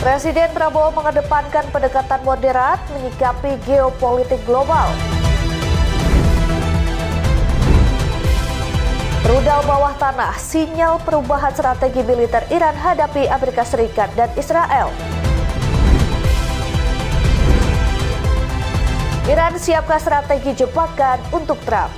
Presiden Prabowo mengedepankan pendekatan moderat menyikapi geopolitik global. Rudal bawah tanah, sinyal perubahan strategi militer Iran hadapi Amerika Serikat dan Israel. Iran siapkan strategi jebakan untuk Trump.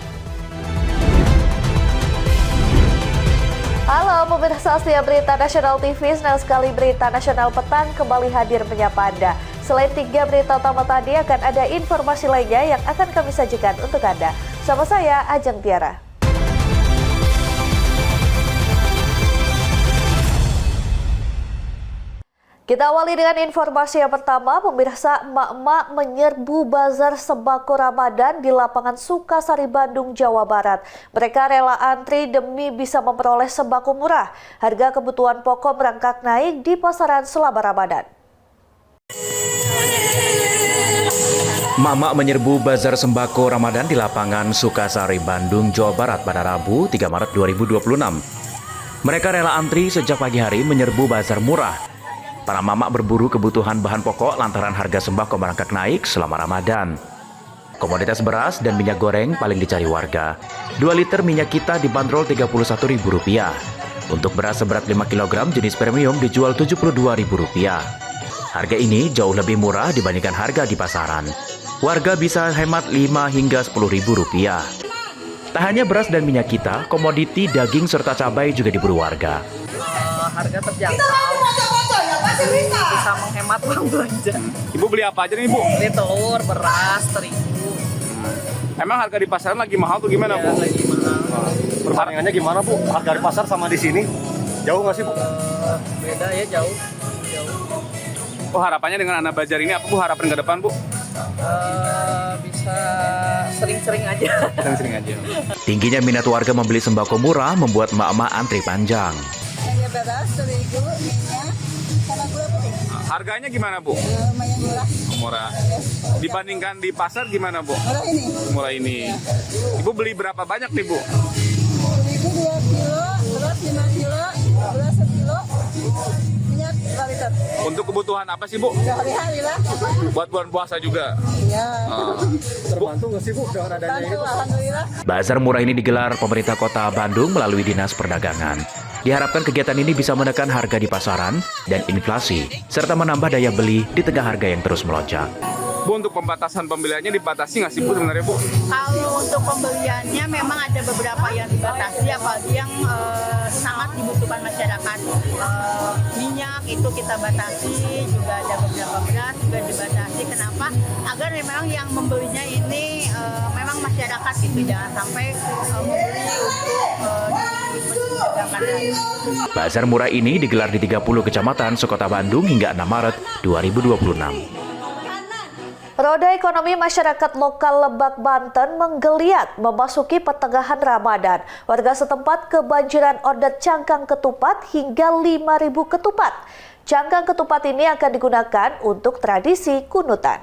Halo pemirsa setia Berita Nasional TV, senang sekali Berita Nasional Petang kembali hadir menyapa Anda. Selain 3 berita utama tadi, akan ada informasi lainnya yang akan kami sajikan untuk Anda. Sama saya, Ajeng Tiara. Kita awali dengan informasi yang pertama, pemirsa, emak-emak menyerbu bazar sembako Ramadan di lapangan Sukasari, Bandung, Jawa Barat. Mereka rela antri demi bisa memperoleh sembako murah. Harga kebutuhan pokok merangkak naik di pasaran selama Ramadan. Emak-emak menyerbu bazar sembako Ramadan di lapangan Sukasari, Bandung, Jawa Barat pada Rabu 3 Maret 2026. Mereka rela antri sejak pagi hari menyerbu bazar murah. Para mama berburu kebutuhan bahan pokok lantaran harga sembako merangkak naik selama Ramadan. Komoditas beras dan minyak goreng paling dicari warga. 2 liter minyak kita dibanderol Rp31.000. Untuk beras seberat 5 kg jenis premium dijual Rp72.000. Harga ini jauh lebih murah dibandingkan harga di pasaran. Warga bisa hemat Rp5 hingga Rp10.000. Tak hanya beras dan minyak kita, komoditi daging serta cabai juga diburu warga. Harga terjangkau, bisa menghemat uang belanja. Ibu beli apa aja nih, Bu? Ini telur, beras, terigu. Emang harga di pasaran lagi mahal tuh gimana, Ya, Bu? lagi mahal. Perbandingannya gimana, Bu? Harga di pasar sama di sini jauh nggak sih, Bu? Beda ya, jauh. Oh, harapannya dengan Anak Bazar ini apa, Bu? Harapan ke depan, Bu? Bisa sering-sering aja. Sering aja. Tingginya minat warga membeli sembako murah membuat emak-emak antri panjang. Hanya beras, terigu, minyak, sama gula putih. Harganya gimana, Bu? Lumayan murah. Murah. Dibandingkan di pasar gimana, Bu? Murah ini. Murah ini. Ibu beli berapa banyak nih, Bu? Terigu 2 kilo, beras 5 kilo, gula 1 kilo, minyak 2 liter. Untuk kebutuhan apa sih, Bu? Hari-hari lah. Buat bulan puasa juga. Iya. Terbantu nggak sih, Bu, dengan adanya Bantu, itu? alhamdulillah. Bazar murah ini digelar pemerintah kota Bandung melalui Dinas Perdagangan. Diharapkan kegiatan ini bisa menekan harga di pasaran dan inflasi, serta menambah daya beli di tengah harga yang terus melonjak. Bu, untuk pembatasan pembeliannya dibatasi nggak sih, Bu, sebenarnya, Bu? Kalau untuk pembeliannya memang ada beberapa yang dibatasi, apalagi yang sangat dibutuhkan masyarakat. Minyak itu kita batasi, juga ada beberapa beras juga dibatasi. Kenapa? Agar memang yang membelinya ini memang masyarakat gitu, jangan sampai membeli untuk diperdagangkan lagi. Bazar murah ini digelar di 30 kecamatan sekota Bandung hingga 6 Maret 2026. Roda ekonomi masyarakat lokal Lebak, Banten menggeliat memasuki pertengahan Ramadan. Warga setempat kebanjiran order cangkang ketupat hingga 5.000 ketupat. Cangkang ketupat ini akan digunakan untuk tradisi kunutan.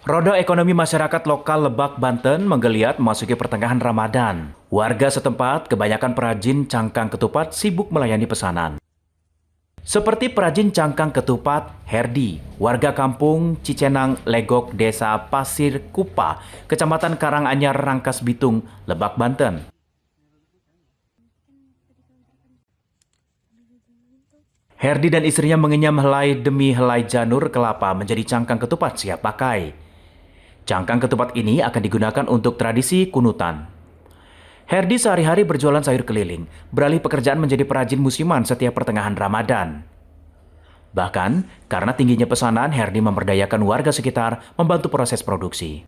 Roda ekonomi masyarakat lokal Lebak, Banten menggeliat memasuki pertengahan Ramadan. Warga setempat, kebanyakan perajin cangkang ketupat sibuk melayani pesanan. Seperti perajin cangkang ketupat Herdi, warga kampung Cicenang, Legok, Desa Pasir Kupa, Kecamatan Karanganyar, Rangkas Bitung, Lebak, Banten. Herdi dan istrinya mengenyam helai demi helai janur kelapa menjadi cangkang ketupat siap pakai. Cangkang ketupat ini akan digunakan untuk tradisi kunutan. Herdi sehari-hari berjualan sayur keliling, beralih pekerjaan menjadi perajin musiman setiap pertengahan Ramadan. Bahkan, karena tingginya pesanan, Herdi memberdayakan warga sekitar membantu proses produksi.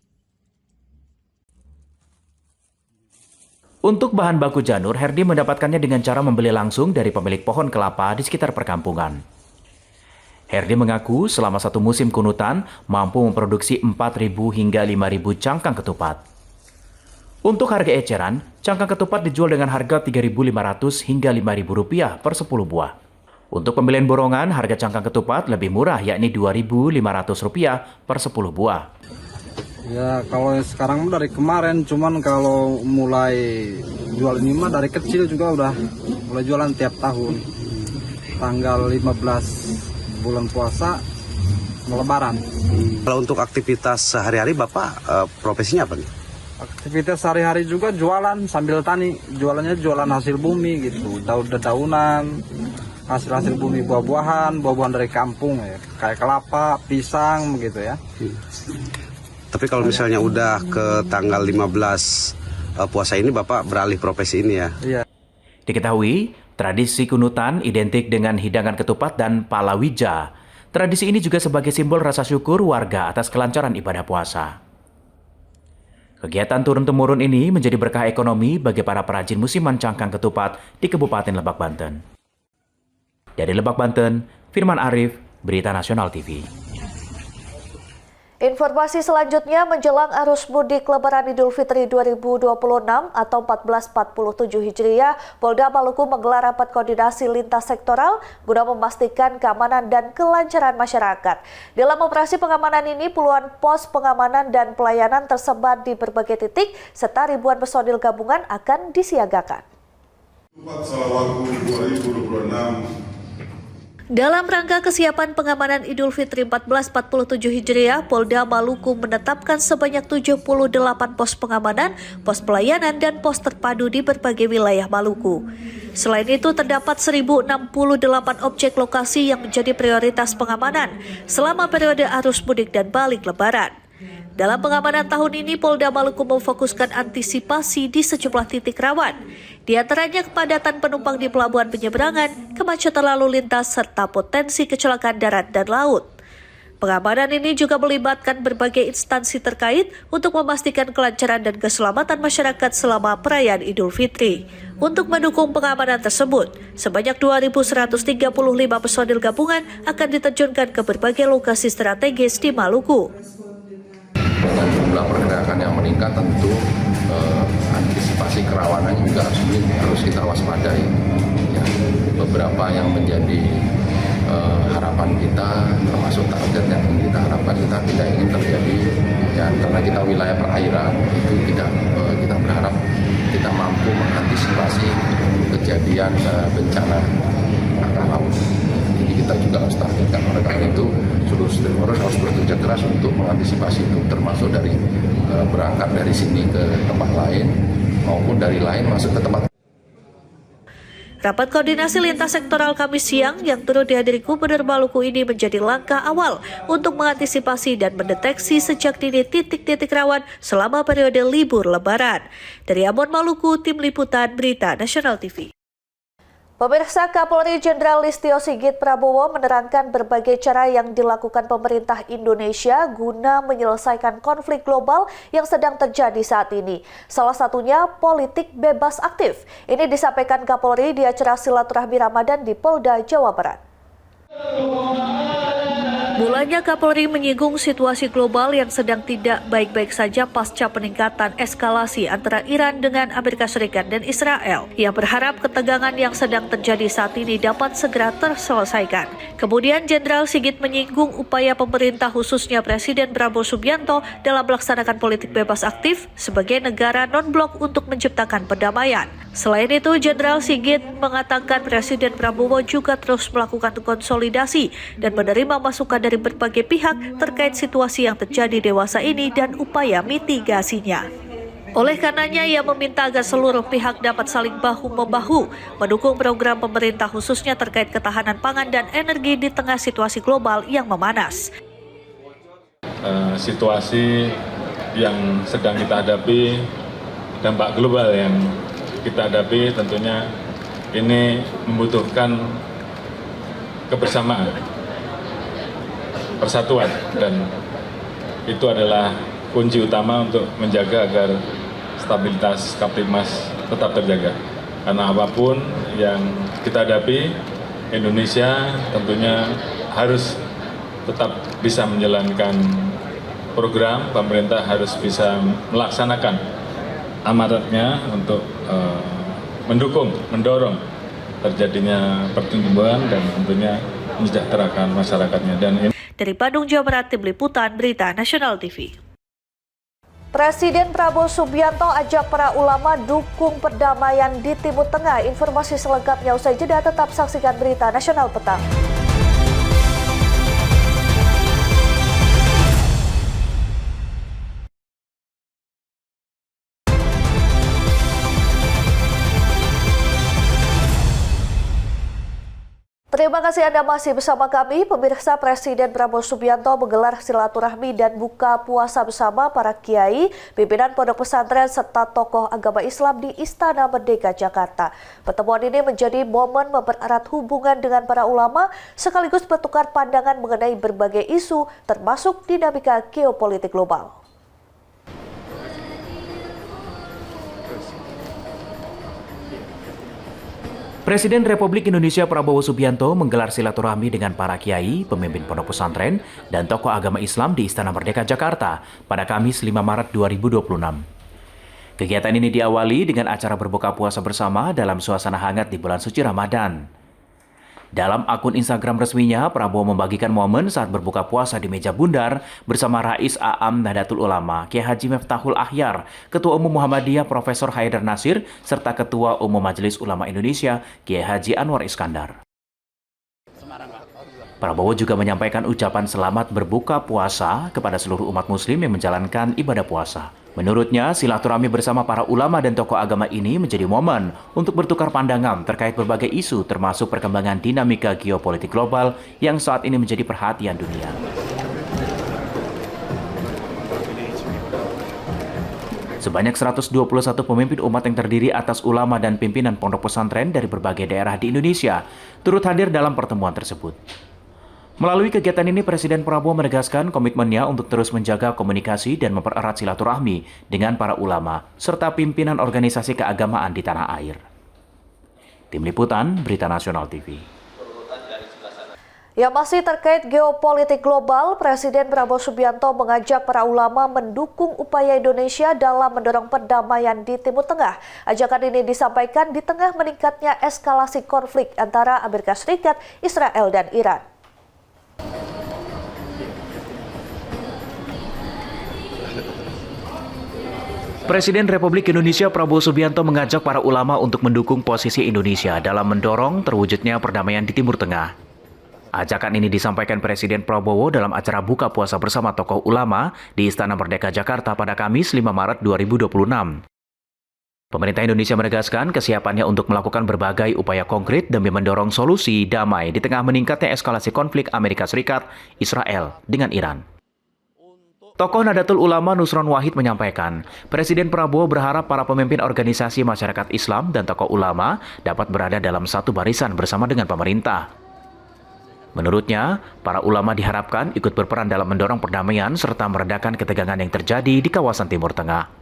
Untuk bahan baku janur, Herdi mendapatkannya dengan cara membeli langsung dari pemilik pohon kelapa di sekitar perkampungan. Herdi mengaku selama satu musim kunutan mampu memproduksi 4.000 hingga 5.000 cangkang ketupat. Untuk harga eceran, cangkang ketupat dijual dengan harga Rp3.500 hingga Rp5.000 per 10 buah. Untuk pembelian borongan, harga cangkang ketupat lebih murah, yakni Rp2.500 per 10 buah. Ya, kalau sekarang dari kemarin, cuman kalau mulai jual ini mah dari kecil juga udah mulai jualan tiap tahun. tanggal 15 bulan puasa Lebaran. Kalau untuk aktivitas sehari-hari Bapak profesinya apa nih? Aktivitas sehari-hari juga jualan sambil tani. Jualannya jualan hasil bumi gitu, daun-daunan, hasil-hasil bumi, buah-buahan dari kampung ya, kayak kelapa, pisang begitu ya. Tapi kalau misalnya udah ke tanggal 15 puasa ini Bapak beralih profesi ini ya? Iya. Diketahui, tradisi kunutan identik dengan hidangan ketupat dan palawija. Tradisi ini juga sebagai simbol rasa syukur warga atas kelancaran ibadah puasa. Kegiatan turun-temurun ini menjadi berkah ekonomi bagi para perajin musiman cangkang ketupat di Kabupaten Lebak, Banten. Dari Lebak, Banten, Firman Arif, Berita Nasional TV. Informasi selanjutnya menjelang arus mudik Lebaran Idul Fitri 2026 atau 1447 Hijriah, Polda Maluku menggelar rapat koordinasi lintas sektoral guna memastikan keamanan dan kelancaran masyarakat. Dalam operasi pengamanan ini, puluhan pos pengamanan dan pelayanan tersebar di berbagai titik, serta ribuan personil gabungan akan disiagakan. Dalam rangka kesiapan pengamanan Idul Fitri 1447 Hijriah, Polda Maluku menetapkan sebanyak 78 pos pengamanan, pos pelayanan, dan pos terpadu di berbagai wilayah Maluku. Selain itu, terdapat 1068 objek lokasi yang menjadi prioritas pengamanan selama periode arus mudik dan balik Lebaran. Dalam pengamanan tahun ini, Polda Maluku memfokuskan antisipasi di sejumlah titik rawan, di antaranya kepadatan penumpang di pelabuhan penyeberangan, kemacetan lalu lintas, serta potensi kecelakaan darat dan laut. Pengamanan ini juga melibatkan berbagai instansi terkait untuk memastikan kelancaran dan keselamatan masyarakat selama perayaan Idul Fitri. Untuk mendukung pengamanan tersebut, sebanyak 2.135 personil gabungan akan diterjunkan ke berbagai lokasi strategis di Maluku. Dengan jumlah pergerakan yang meningkat, tentu antisipasi kerawanannya juga harus kita waspadai. Ya, beberapa yang menjadi harapan kita, termasuk target yang ingin kita harapkan, kita tidak ingin terjadi. Ya, karena kita wilayah perairan, itu kita berharap kita mampu mengantisipasi kejadian bencana laut. Jadi kita juga harus targetkan, oleh karena itu seluruh stakeholder harus bekerja keras untuk mengantisipasi itu, termasuk dari berangkat dari sini ke tempat lain maupun dari lain masuk ke tempat. Rapat koordinasi lintas sektoral Kamis siang yang turut dihadiri Gubernur Maluku ini menjadi langkah awal untuk mengantisipasi dan mendeteksi sejak dini titik-titik rawan selama periode libur Lebaran. Dari Ambon, Maluku, Tim Liputan Berita Nasional TV. Pemirsa, Kapolri Jenderal Listio Sigit Prabowo menerangkan berbagai cara yang dilakukan pemerintah Indonesia guna menyelesaikan konflik global yang sedang terjadi saat ini. Salah satunya politik bebas aktif. Ini disampaikan Kapolri di acara silaturahmi Ramadan di Polda Jawa Barat. Mulanya Kapolri menyinggung situasi global yang sedang tidak baik-baik saja pasca peningkatan eskalasi antara Iran dengan Amerika Serikat dan Israel. Ia berharap ketegangan yang sedang terjadi saat ini dapat segera terselesaikan. Kemudian Jenderal Sigit menyinggung upaya pemerintah khususnya Presiden Prabowo Subianto dalam melaksanakan politik bebas aktif sebagai negara non-blok untuk menciptakan perdamaian. Selain itu, Jenderal Sigit mengatakan Presiden Prabowo juga terus melakukan konsolidasi dan menerima masukan dari berbagai pihak terkait situasi yang terjadi dewasa ini dan upaya mitigasinya. Oleh karenanya, ia meminta agar seluruh pihak dapat saling bahu-membahu mendukung program pemerintah khususnya terkait ketahanan pangan dan energi di tengah situasi global yang memanas. Situasi yang sedang kita hadapi, dampak global yang kita hadapi tentunya ini membutuhkan kebersamaan, persatuan, dan itu adalah kunci utama untuk menjaga agar stabilitas Kaptimmas tetap terjaga. Karena apapun yang kita hadapi, Indonesia tentunya harus tetap bisa menjalankan program, pemerintah harus bisa melaksanakan amanatnya untuk mendukung, mendorong terjadinya pertumbuhan dan tentunya mensejahterakan masyarakatnya. Dan ini... Dari Bandung, Jawa Barat, Tim Liputan Berita Nasional TV. Presiden Prabowo Subianto ajak para ulama dukung perdamaian di Timur Tengah. Informasi selengkapnya usai jeda, tetap saksikan Berita Nasional Petang. Terima kasih Anda masih bersama kami. Pemirsa, Presiden Prabowo Subianto menggelar silaturahmi dan buka puasa bersama para kiai, pimpinan pondok pesantren serta tokoh agama Islam di Istana Merdeka Jakarta. Pertemuan ini menjadi momen mempererat hubungan dengan para ulama sekaligus bertukar pandangan mengenai berbagai isu termasuk dinamika geopolitik global. Presiden Republik Indonesia Prabowo Subianto menggelar silaturahmi dengan para kiai, pemimpin pondok pesantren, dan tokoh agama Islam di Istana Merdeka Jakarta pada Kamis 5 Maret 2026. Kegiatan ini diawali dengan acara berbuka puasa bersama dalam suasana hangat di bulan suci Ramadan. Dalam akun Instagram resminya, Prabowo membagikan momen saat berbuka puasa di meja bundar bersama Rais A'am Nahdlatul Ulama, Kiai Haji Miftahul Akhyar, Ketua Umum Muhammadiyah Profesor Haidar Nasir, serta Ketua Umum Majelis Ulama Indonesia, Kiai Haji Anwar Iskandar. Prabowo juga menyampaikan ucapan selamat berbuka puasa kepada seluruh umat muslim yang menjalankan ibadah puasa. Menurutnya, silaturahmi bersama para ulama dan tokoh agama ini menjadi momen untuk bertukar pandangan terkait berbagai isu termasuk perkembangan dinamika geopolitik global yang saat ini menjadi perhatian dunia. Sebanyak 121 pemimpin umat yang terdiri atas ulama dan pimpinan pondok pesantren dari berbagai daerah di Indonesia turut hadir dalam pertemuan tersebut. Melalui kegiatan ini, Presiden Prabowo menegaskan komitmennya untuk terus menjaga komunikasi dan mempererat silaturahmi dengan para ulama serta pimpinan organisasi keagamaan di tanah air. Tim Liputan, Berita Nasional TV. Yang masih terkait geopolitik global, Presiden Prabowo Subianto mengajak para ulama mendukung upaya Indonesia dalam mendorong perdamaian di Timur Tengah. Ajakan ini disampaikan di tengah meningkatnya eskalasi konflik antara Amerika Serikat, Israel, dan Iran. Presiden Republik Indonesia Prabowo Subianto mengajak para ulama untuk mendukung posisi Indonesia dalam mendorong terwujudnya perdamaian di Timur Tengah. Ajakan ini disampaikan Presiden Prabowo dalam acara buka puasa bersama tokoh ulama di Istana Merdeka Jakarta pada Kamis 5 Maret 2026. Pemerintah Indonesia menegaskan kesiapannya untuk melakukan berbagai upaya konkret demi mendorong solusi damai di tengah meningkatnya eskalasi konflik Amerika Serikat, Israel dengan Iran. Tokoh Nahdlatul Ulama Nusron Wahid menyampaikan, Presiden Prabowo berharap para pemimpin organisasi masyarakat Islam dan tokoh ulama dapat berada dalam satu barisan bersama dengan pemerintah. Menurutnya, para ulama diharapkan ikut berperan dalam mendorong perdamaian serta meredakan ketegangan yang terjadi di kawasan Timur Tengah.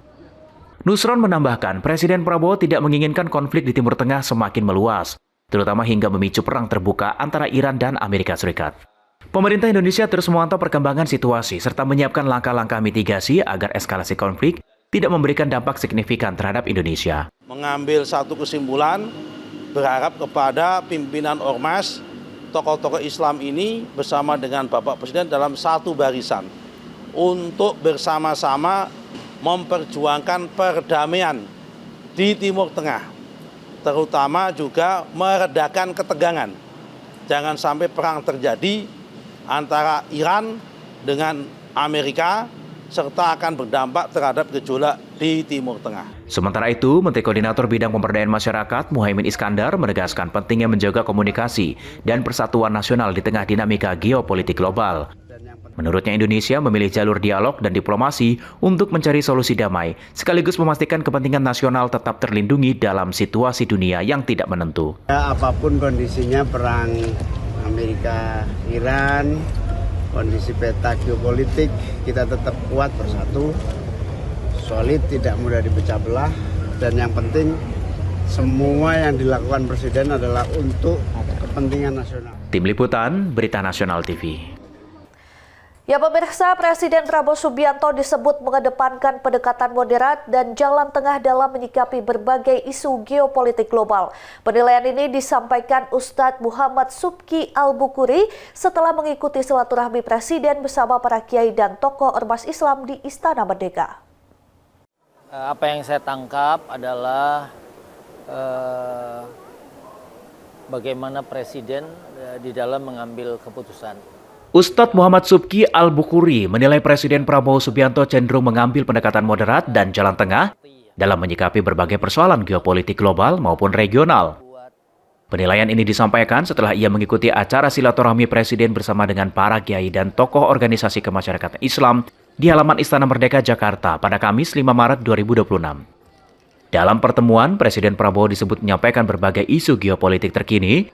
Nusron menambahkan, Presiden Prabowo tidak menginginkan konflik di Timur Tengah semakin meluas, terutama hingga memicu perang terbuka antara Iran dan Amerika Serikat. Pemerintah Indonesia terus memantau perkembangan situasi serta menyiapkan langkah-langkah mitigasi agar eskalasi konflik tidak memberikan dampak signifikan terhadap Indonesia. Mengambil satu kesimpulan, berharap kepada pimpinan ormas, tokoh-tokoh Islam ini bersama dengan Bapak Presiden dalam satu barisan untuk bersama-sama memperjuangkan perdamaian di Timur Tengah, terutama juga meredakan ketegangan. Jangan sampai perang terjadi antara Iran dengan Amerika serta akan berdampak terhadap gejolak di Timur Tengah. Sementara itu, Menteri Koordinator Bidang Pemberdayaan Masyarakat Muhaimin Iskandar menegaskan pentingnya menjaga komunikasi dan persatuan nasional di tengah dinamika geopolitik global. Menurutnya, Indonesia memilih jalur dialog dan diplomasi untuk mencari solusi damai, sekaligus memastikan kepentingan nasional tetap terlindungi dalam situasi dunia yang tidak menentu. Apapun kondisinya, perang Amerika, Iran, kondisi peta geopolitik, kita tetap kuat bersatu, solid, tidak mudah dipecah belah, dan yang penting semua yang dilakukan Presiden adalah untuk kepentingan nasional. Tim Liputan, Berita Nasional TV. Ya pemirsa, Presiden Prabowo Subianto disebut mengedepankan pendekatan moderat dan jalan tengah dalam menyikapi berbagai isu geopolitik global. Penilaian ini disampaikan Ustadz Muhammad Subki Al-Bukuri setelah mengikuti silaturahmi Presiden bersama para kiai dan tokoh ormas Islam di Istana Merdeka. Apa yang saya tangkap adalah bagaimana Presiden di dalam mengambil keputusan. Ustadz Muhammad Subki Al-Bukhuri menilai Presiden Prabowo Subianto cenderung mengambil pendekatan moderat dan jalan tengah dalam menyikapi berbagai persoalan geopolitik global maupun regional. Penilaian ini disampaikan setelah ia mengikuti acara silaturahmi Presiden bersama dengan para kiai dan tokoh organisasi kemasyarakatan Islam di halaman Istana Merdeka, Jakarta pada Kamis 5 Maret 2026. Dalam pertemuan, Presiden Prabowo disebut menyampaikan berbagai isu geopolitik terkini,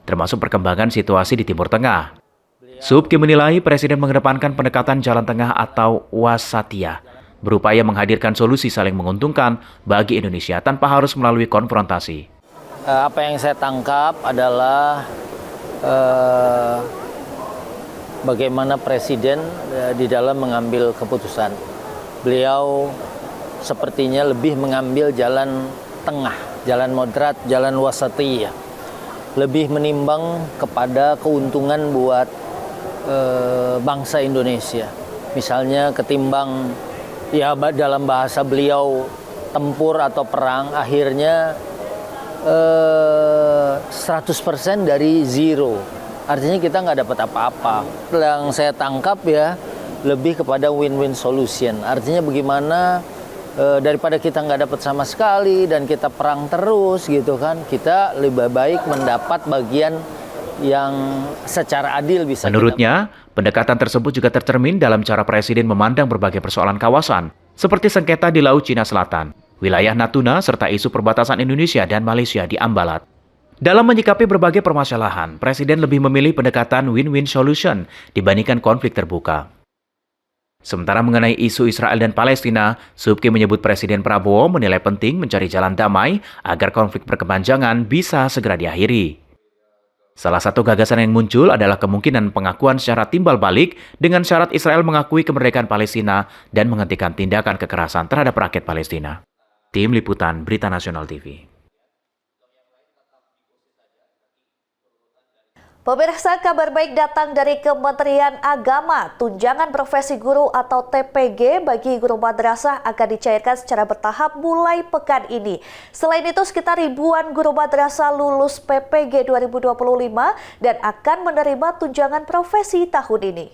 termasuk perkembangan situasi di Timur Tengah. Subki menilai Presiden mengedepankan pendekatan jalan tengah atau wasatiyah, berupaya menghadirkan solusi saling menguntungkan bagi Indonesia tanpa harus melalui konfrontasi. Apa yang saya tangkap adalah bagaimana Presiden di dalam mengambil keputusan. Beliau sepertinya lebih mengambil jalan tengah, jalan moderat, jalan wasatiyah. Lebih menimbang kepada keuntungan buat bangsa Indonesia. Misalnya ketimbang, ya dalam bahasa beliau, tempur atau perang, akhirnya 100% dari zero. Artinya kita nggak dapat apa-apa. Yang saya tangkap ya lebih kepada win-win solution. Artinya bagaimana daripada kita nggak dapat sama sekali dan kita perang terus gitu kan, kita lebih baik mendapat bagian yang secara adil bisa. Menurutnya, pendekatan tersebut juga tercermin dalam cara Presiden memandang berbagai persoalan kawasan, seperti sengketa di Laut Cina Selatan, wilayah Natuna, serta isu perbatasan Indonesia dan Malaysia di Ambalat. Dalam menyikapi berbagai permasalahan, Presiden lebih memilih pendekatan win-win solution dibandingkan konflik terbuka. Sementara mengenai isu Israel dan Palestina, Subki menyebut Presiden Prabowo menilai penting mencari jalan damai agar konflik berkepanjangan bisa segera diakhiri. Salah satu gagasan yang muncul adalah kemungkinan pengakuan secara timbal balik dengan syarat Israel mengakui kemerdekaan Palestina dan menghentikan tindakan kekerasan terhadap rakyat Palestina. Tim Liputan Berita Nasional TV. Pemirsa, kabar baik datang dari Kementerian Agama. Tunjangan profesi guru atau TPG bagi guru madrasah akan dicairkan secara bertahap mulai pekan ini. Selain itu, sekitar ribuan guru madrasah lulus PPG 2025 dan akan menerima tunjangan profesi tahun ini.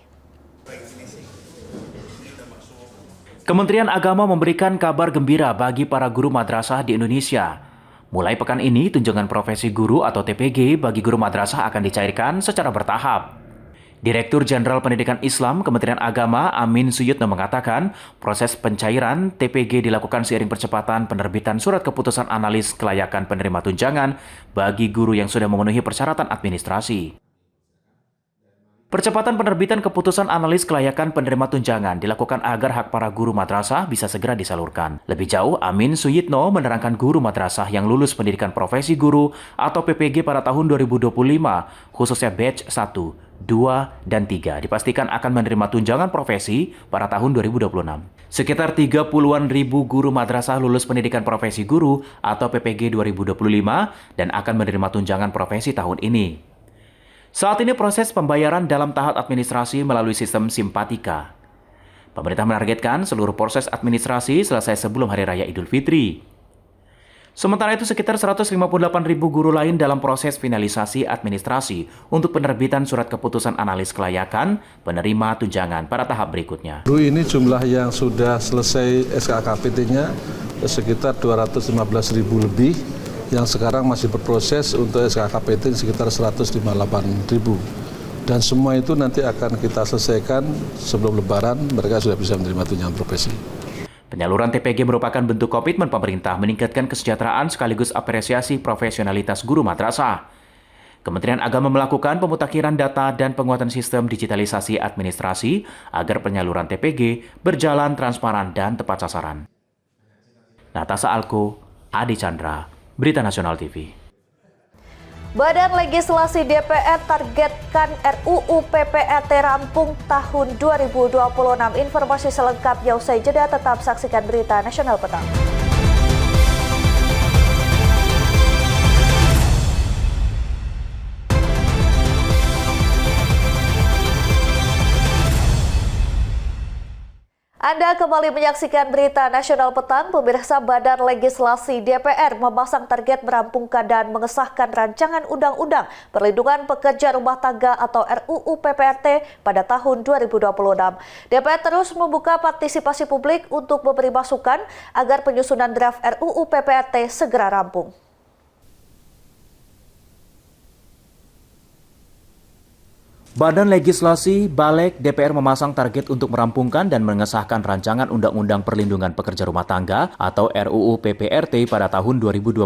Kementerian Agama memberikan kabar gembira bagi para guru madrasah di Indonesia. Mulai pekan ini, tunjangan profesi guru atau TPG bagi guru madrasah akan dicairkan secara bertahap. Direktur Jenderal Pendidikan Islam Kementerian Agama Amin Suyitno mengatakan, proses pencairan TPG dilakukan seiring percepatan penerbitan surat keputusan analis kelayakan penerima tunjangan bagi guru yang sudah memenuhi persyaratan administrasi. Percepatan penerbitan keputusan analis kelayakan penerima tunjangan dilakukan agar hak para guru madrasah bisa segera disalurkan. Lebih jauh, Amin Suyitno menerangkan guru madrasah yang lulus pendidikan profesi guru atau PPG pada tahun 2025, khususnya batch 1, 2, dan 3, dipastikan akan menerima tunjangan profesi pada tahun 2026. Sekitar 30-an ribu guru madrasah lulus pendidikan profesi guru atau PPG 2025 dan akan menerima tunjangan profesi tahun ini. Saat ini proses pembayaran dalam tahap administrasi melalui sistem Simpatika. Pemerintah menargetkan seluruh proses administrasi selesai sebelum Hari Raya Idul Fitri. Sementara itu, sekitar 158 ribu guru lain dalam proses finalisasi administrasi untuk penerbitan surat keputusan analis kelayakan penerima tunjangan pada tahap berikutnya. Guru ini jumlah yang sudah selesai SKKPT-nya sekitar 215 ribu lebih, yang sekarang masih berproses untuk SKKPT sekitar 158 ribu. Dan semua itu nanti akan kita selesaikan sebelum Lebaran, mereka sudah bisa menerima tunjangan profesi. Penyaluran TPG merupakan bentuk komitmen pemerintah meningkatkan kesejahteraan sekaligus apresiasi profesionalitas guru madrasah. Kementerian Agama melakukan pemutakhiran data dan penguatan sistem digitalisasi administrasi agar penyaluran TPG berjalan transparan dan tepat sasaran. Natasa Alko, Adi Chandra, Berita Nasional TV. Badan Legislasi DPR targetkan RUU PPAT rampung tahun 2026. Informasi selengkapnya usai jeda, tetap saksikan Berita Nasional Petang. Anda kembali menyaksikan Berita Nasional Petang. Pemirsa, Badan Legislasi DPR memasang target merampungkan dan mengesahkan rancangan Undang-Undang Perlindungan Pekerja Rumah Tangga atau RUU PPRT pada tahun 2026. DPR terus membuka partisipasi publik untuk memberi masukan agar penyusunan draft RUU PPRT segera rampung. Badan Legislasi Balek DPR memasang target untuk merampungkan dan mengesahkan rancangan Undang-Undang Perlindungan Pekerja Rumah Tangga atau RUU PPRT pada tahun 2026.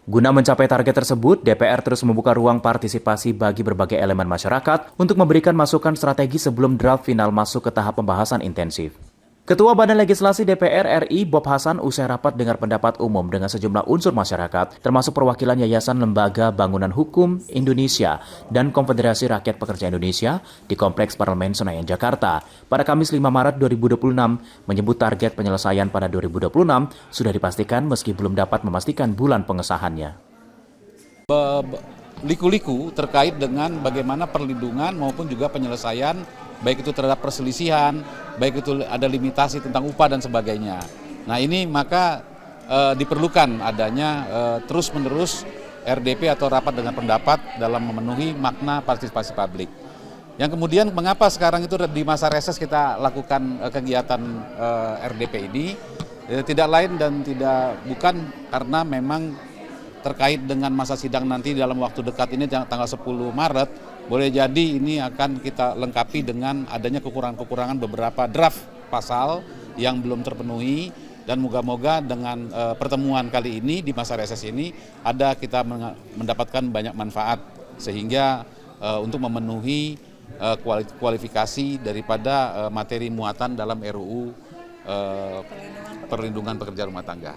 Guna mencapai target tersebut, DPR terus membuka ruang partisipasi bagi berbagai elemen masyarakat untuk memberikan masukan strategi sebelum draft final masuk ke tahap pembahasan intensif. Ketua Badan Legislasi DPR RI Bob Hasan usai rapat dengar pendapat umum dengan sejumlah unsur masyarakat, termasuk perwakilan Yayasan Lembaga Bangunan Hukum Indonesia dan Konfederasi Rakyat Pekerja Indonesia di Kompleks Parlemen Senayan, Jakarta, pada Kamis 5 Maret 2026, menyebut target penyelesaian pada 2026 sudah dipastikan meski belum dapat memastikan bulan pengesahannya. Liku-liku terkait dengan bagaimana perlindungan maupun juga penyelesaian, baik itu terhadap perselisihan, baik itu ada limitasi tentang upah dan sebagainya. Nah ini maka diperlukan adanya terus-menerus RDP atau rapat dengan pendapat dalam memenuhi makna partisipasi publik. Yang kemudian mengapa sekarang itu di masa reses kita lakukan kegiatan RDP ini, tidak lain dan tidak bukan karena memang terkait dengan masa sidang nanti dalam waktu dekat ini tanggal 10 Maret, boleh jadi ini akan kita lengkapi dengan adanya kekurangan-kekurangan beberapa draft pasal yang belum terpenuhi, dan moga-moga dengan pertemuan kali ini di masa reses ini kita mendapatkan banyak manfaat sehingga untuk memenuhi kualifikasi daripada materi muatan dalam RUU Perlindungan Pekerja Rumah Tangga.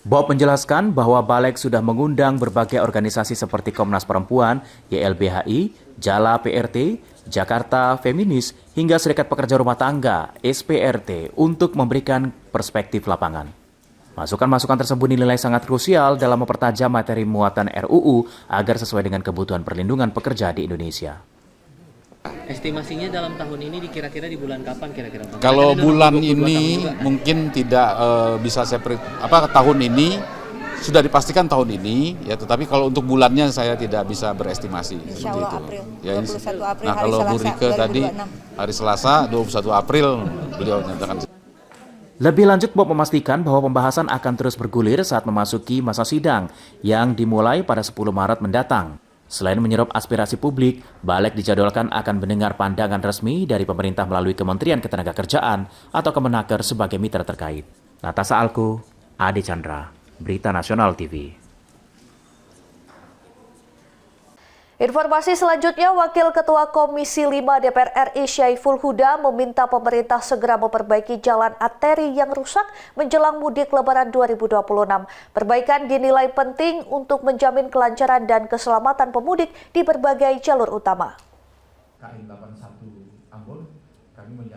Bob menjelaskan bahwa Balek sudah mengundang berbagai organisasi seperti Komnas Perempuan, YLBHI, Jala PRT, Jakarta Feminis, hingga Serikat Pekerja Rumah Tangga, SPRT, untuk memberikan perspektif lapangan. Masukan-masukan tersebut dinilai sangat krusial dalam mempertajam materi muatan RUU agar sesuai dengan kebutuhan perlindungan pekerja di Indonesia. Estimasinya dalam tahun ini kira-kira di bulan kapan kira-kira? Kalau bulan ini mungkin tidak bisa tahun ini sudah dipastikan tahun ini ya, tetapi kalau untuk bulannya saya tidak bisa berestimasi. Insya Allah April, ya, 21 April nah, hari kalau Bu Selasa Rike tadi hari Selasa 21 April beliau nyatakan. Lebih lanjut, Bob memastikan bahwa pembahasan akan terus bergulir saat memasuki masa sidang yang dimulai pada 10 Maret mendatang. Selain menyerap aspirasi publik, Balek dijadwalkan akan mendengar pandangan resmi dari pemerintah melalui Kementerian Ketenagakerjaan atau Kemenaker sebagai mitra terkait. Natasa Alku, Adi Chandra, Berita Nasional TV. Informasi selanjutnya, Wakil Ketua Komisi 5 DPR RI Syaiful Huda meminta pemerintah segera memperbaiki jalan arteri yang rusak menjelang mudik Lebaran 2026. Perbaikan dinilai penting untuk menjamin kelancaran dan keselamatan pemudik di berbagai jalur utama.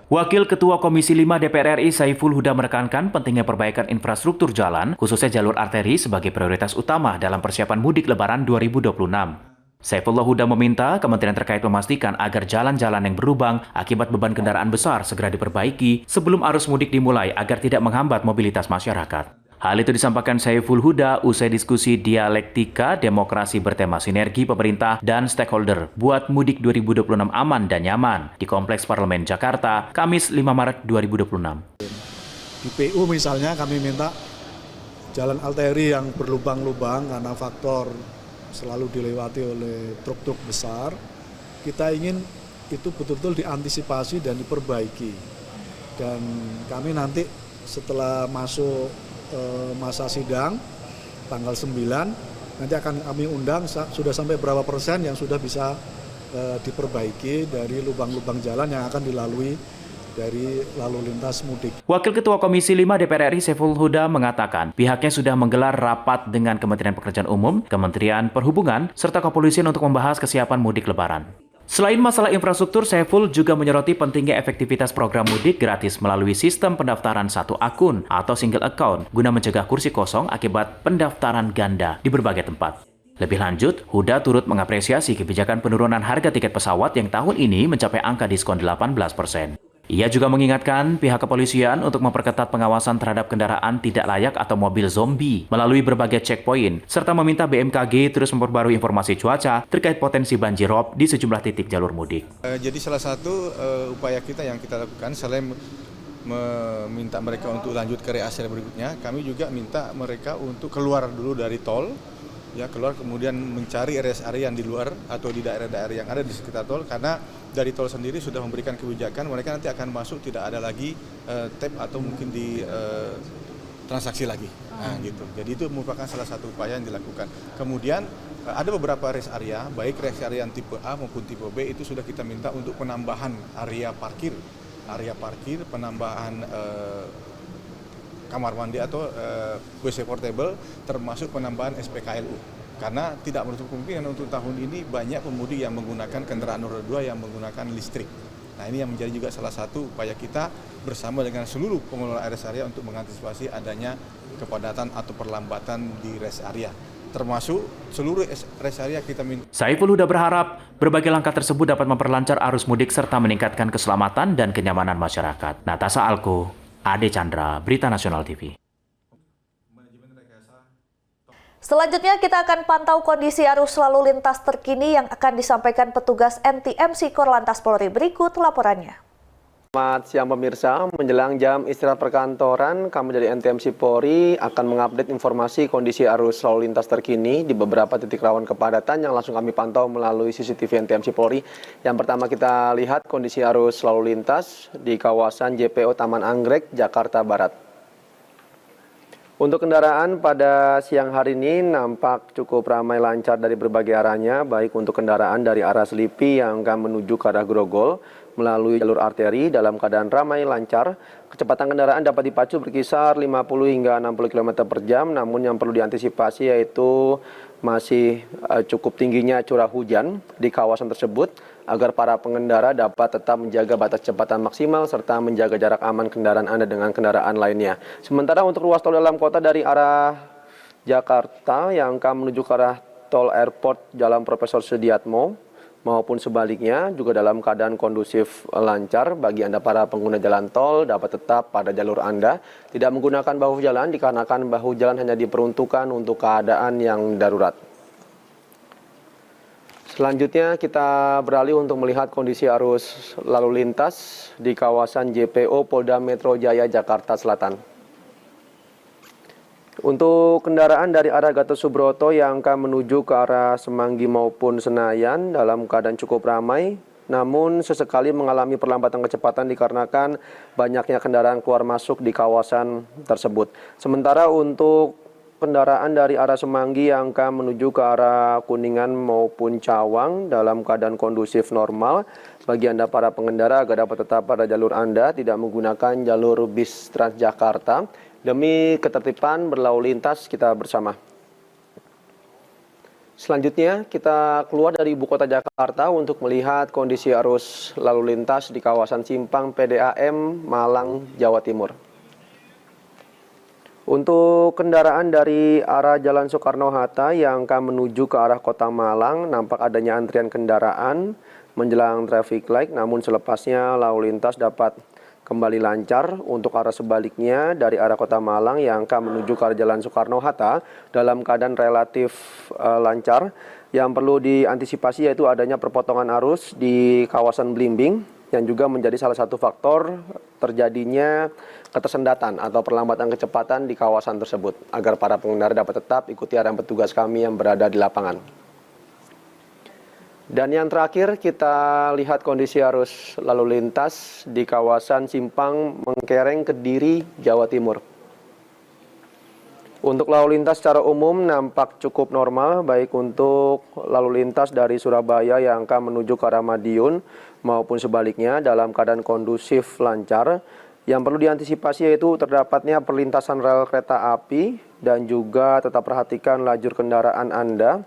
Wakil Ketua Komisi 5 DPR RI Syaiful Huda menekankan pentingnya perbaikan infrastruktur jalan, khususnya jalur arteri sebagai prioritas utama dalam persiapan mudik Lebaran 2026. Syaifullah Huda meminta kementerian terkait memastikan agar jalan-jalan yang berlubang akibat beban kendaraan besar segera diperbaiki sebelum arus mudik dimulai agar tidak menghambat mobilitas masyarakat. Hal itu disampaikan Syaiful Huda usai diskusi dialektika demokrasi bertema sinergi pemerintah dan stakeholder buat mudik 2026 aman dan nyaman di Kompleks Parlemen Jakarta, Kamis 5 Maret 2026. Di PU misalnya kami minta jalan arteri yang berlubang-lubang karena faktor selalu dilewati oleh truk-truk besar, kita ingin itu betul-betul diantisipasi dan diperbaiki. Dan kami nanti setelah masuk masa sidang tanggal 9, nanti akan kami undang sudah sampai berapa persen yang sudah bisa diperbaiki dari lubang-lubang jalan yang akan dilalui dari lalu lintas mudik. Wakil Ketua Komisi 5 DPR RI Syaiful Huda mengatakan pihaknya sudah menggelar rapat dengan Kementerian Pekerjaan Umum, Kementerian Perhubungan, serta Kepolisian untuk membahas kesiapan mudik Lebaran. Selain masalah infrastruktur, Syaiful juga menyoroti pentingnya efektivitas program mudik gratis melalui sistem pendaftaran satu akun atau single account guna mencegah kursi kosong akibat pendaftaran ganda di berbagai tempat. Lebih lanjut, Huda turut mengapresiasi kebijakan penurunan harga tiket pesawat yang tahun ini mencapai angka diskon 18%. Ia juga mengingatkan pihak kepolisian untuk memperketat pengawasan terhadap kendaraan tidak layak atau mobil zombie melalui berbagai checkpoint, serta meminta BMKG terus memperbarui informasi cuaca terkait potensi banjirop di sejumlah titik jalur mudik. Jadi salah satu upaya kita yang kita lakukan selain meminta mereka untuk lanjut ke rest area berikutnya, kami juga minta mereka untuk keluar dulu dari tol, ya keluar kemudian mencari rest area yang di luar atau di daerah-daerah yang ada di sekitar tol, karena dari tol sendiri sudah memberikan kebijakan mereka nanti akan masuk tidak ada lagi tap atau mungkin di transaksi lagi, nah gitu. Jadi itu merupakan salah satu upaya yang dilakukan. Kemudian ada beberapa rest area, baik rest area yang tipe A maupun tipe B itu sudah kita minta untuk penambahan area parkir, penambahan kamar mandi atau WC portable, termasuk penambahan SPKLU. Karena tidak menutup kemungkinan untuk tahun ini banyak pemudik yang menggunakan kendaraan roda 2 yang menggunakan listrik. Nah ini yang menjadi juga salah satu upaya kita bersama dengan seluruh pengelola rest area untuk mengantisipasi adanya kepadatan atau perlambatan di rest area. Termasuk seluruh rest area kita minta. Saiful Huda berharap berbagai langkah tersebut dapat memperlancar arus mudik serta meningkatkan keselamatan dan kenyamanan masyarakat. Natasa Alko, Ade Chandra, Berita Nasional TV. Selanjutnya kita akan pantau kondisi arus lalu lintas terkini yang akan disampaikan petugas NTMC Korlantas Polri. Berikut laporannya. Selamat siang pemirsa, menjelang jam istirahat perkantoran, kami dari NTMC Polri akan mengupdate informasi kondisi arus lalu lintas terkini di beberapa titik rawan kepadatan yang langsung kami pantau melalui CCTV NTMC Polri. Yang pertama kita lihat kondisi arus lalu lintas di kawasan JPO Taman Anggrek, Jakarta Barat. Untuk kendaraan pada siang hari ini nampak cukup ramai lancar dari berbagai arahnya, baik untuk kendaraan dari arah Selipi yang akan menuju ke arah Grogol melalui jalur arteri dalam keadaan ramai lancar. Kecepatan kendaraan dapat dipacu berkisar 50 hingga 60 km per jam, namun yang perlu diantisipasi yaitu masih cukup tingginya curah hujan di kawasan tersebut agar para pengendara dapat tetap menjaga batas kecepatan maksimal serta menjaga jarak aman kendaraan Anda dengan kendaraan lainnya. Sementara untuk ruas tol dalam kota dari arah Jakarta yang akan menuju ke arah tol airport Jalan Profesor Sudiatmo maupun sebaliknya juga dalam keadaan kondusif lancar. Bagi Anda para pengguna jalan tol dapat tetap pada jalur Anda, tidak menggunakan bahu jalan dikarenakan bahu jalan hanya diperuntukkan untuk keadaan yang darurat. Selanjutnya kita beralih untuk melihat kondisi arus lalu lintas di kawasan JPO Polda Metro Jaya Jakarta Selatan. Untuk kendaraan dari arah Gatot Subroto yang akan menuju ke arah Semanggi maupun Senayan dalam keadaan cukup ramai, namun sesekali mengalami perlambatan kecepatan dikarenakan banyaknya kendaraan keluar masuk di kawasan tersebut. Sementara untuk kendaraan dari arah Semanggi yang akan menuju ke arah Kuningan maupun Cawang dalam keadaan kondusif normal. Bagi Anda para pengendara agar dapat tetap pada jalur Anda, tidak menggunakan jalur bis Transjakarta demi ketertiban berlalu lintas kita bersama. Selanjutnya kita keluar dari ibu kota Jakarta untuk melihat kondisi arus lalu lintas di kawasan Simpang PDAM Malang, Jawa Timur. Untuk kendaraan dari arah Jalan Soekarno-Hatta yang akan menuju ke arah Kota Malang, nampak adanya antrian kendaraan menjelang traffic light, namun selepasnya lalu lintas dapat kembali lancar. Untuk arah sebaliknya dari arah Kota Malang yang akan menuju ke arah Jalan Soekarno-Hatta dalam keadaan relatif lancar. Yang perlu diantisipasi yaitu adanya perpotongan arus di kawasan Blimbing, yang juga menjadi salah satu faktor terjadinya ketersendatan atau perlambatan kecepatan di kawasan tersebut, agar para pengendara dapat tetap ikuti arahan petugas kami yang berada di lapangan. Dan yang terakhir kita lihat kondisi arus lalu lintas di kawasan Simpang Mengkereng, Kediri, Jawa Timur. Untuk lalu lintas secara umum nampak cukup normal, baik untuk lalu lintas dari Surabaya yang akan menuju ke arah Madiun maupun sebaliknya dalam keadaan kondusif lancar. Yang perlu diantisipasi yaitu terdapatnya perlintasan rel kereta api dan juga tetap perhatikan lajur kendaraan Anda.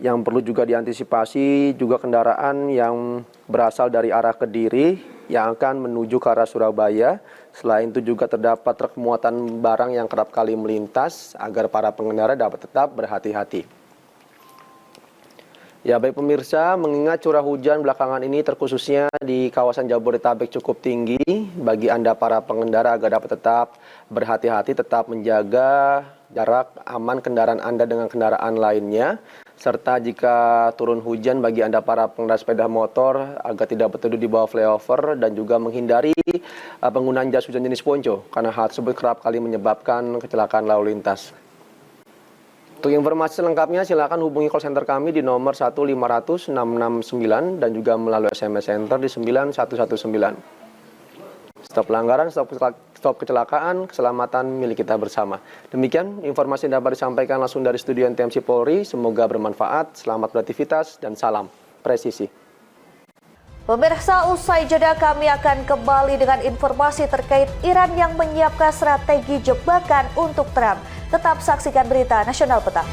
Yang perlu juga diantisipasi juga kendaraan yang berasal dari arah Kediri yang akan menuju ke arah Surabaya. Selain itu juga terdapat truk muatan barang yang kerap kali melintas agar para pengendara dapat tetap berhati-hati. Ya baik pemirsa, mengingat curah hujan belakangan ini terkhususnya di kawasan Jabodetabek cukup tinggi, bagi Anda para pengendara agar dapat tetap berhati-hati, tetap menjaga jarak aman kendaraan Anda dengan kendaraan lainnya, serta jika turun hujan bagi Anda para pengendara sepeda motor agar tidak berteduh di bawah flyover dan juga menghindari penggunaan jas hujan jenis ponco karena hal tersebut kerap kali menyebabkan kecelakaan lalu lintas. Untuk informasi selengkapnya silakan hubungi call center kami di nomor 1500669 dan juga melalui SMS Center di 9119. Stop pelanggaran, stop kecelakaan, keselamatan milik kita bersama. Demikian informasi yang dapat disampaikan langsung dari studio NTMC Polri. Semoga bermanfaat, selamat beraktivitas, dan salam presisi. Pemirsa, usai jeda kami akan kembali dengan informasi terkait Iran yang menyiapkan strategi jebakan untuk Trump. Tetap saksikan berita Nasional Petang.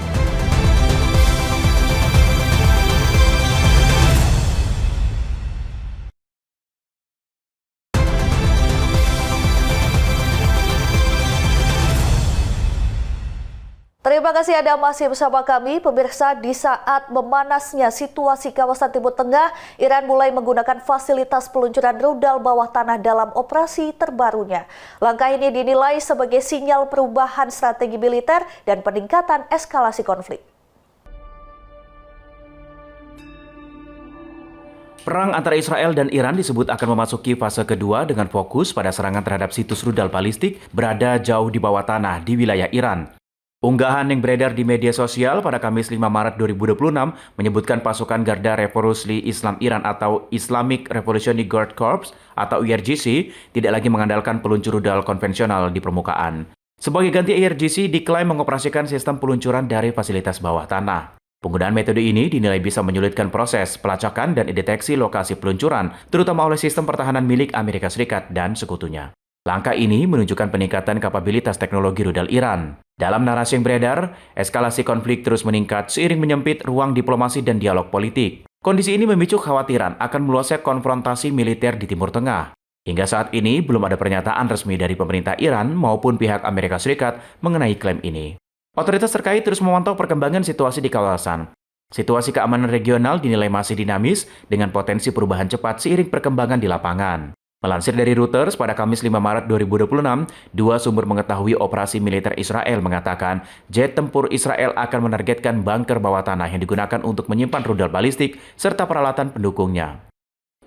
Terima kasih Anda masih bersama kami. Pemirsa, di saat memanasnya situasi kawasan Timur Tengah, Iran mulai menggunakan fasilitas peluncuran rudal bawah tanah dalam operasi terbarunya. Langkah ini dinilai sebagai sinyal perubahan strategi militer dan peningkatan eskalasi konflik. Perang antara Israel dan Iran disebut akan memasuki fase kedua dengan fokus pada serangan terhadap situs rudal balistik berada jauh di bawah tanah di wilayah Iran. Unggahan yang beredar di media sosial pada Kamis 5 Maret 2026 menyebutkan pasukan Garda Revolusi Islam Iran atau Islamic Revolutionary Guard Corps atau IRGC tidak lagi mengandalkan peluncur rudal konvensional di permukaan. Sebagai ganti, IRGC diklaim mengoperasikan sistem peluncuran dari fasilitas bawah tanah. Penggunaan metode ini dinilai bisa menyulitkan proses pelacakan dan deteksi lokasi peluncuran, terutama oleh sistem pertahanan milik Amerika Serikat dan sekutunya. Langkah ini menunjukkan peningkatan kapabilitas teknologi rudal Iran. Dalam narasi yang beredar, eskalasi konflik terus meningkat seiring menyempit ruang diplomasi dan dialog politik. Kondisi ini memicu kekhawatiran akan meluasnya konfrontasi militer di Timur Tengah. Hingga saat ini belum ada pernyataan resmi dari pemerintah Iran maupun pihak Amerika Serikat mengenai klaim ini. Otoritas terkait terus memantau perkembangan situasi di kawasan. Situasi keamanan regional dinilai masih dinamis dengan potensi perubahan cepat seiring perkembangan di lapangan. Melansir dari Reuters pada Kamis 5 Maret 2026, dua sumber mengetahui operasi militer Israel mengatakan jet tempur Israel akan menargetkan bunker bawah tanah yang digunakan untuk menyimpan rudal balistik serta peralatan pendukungnya.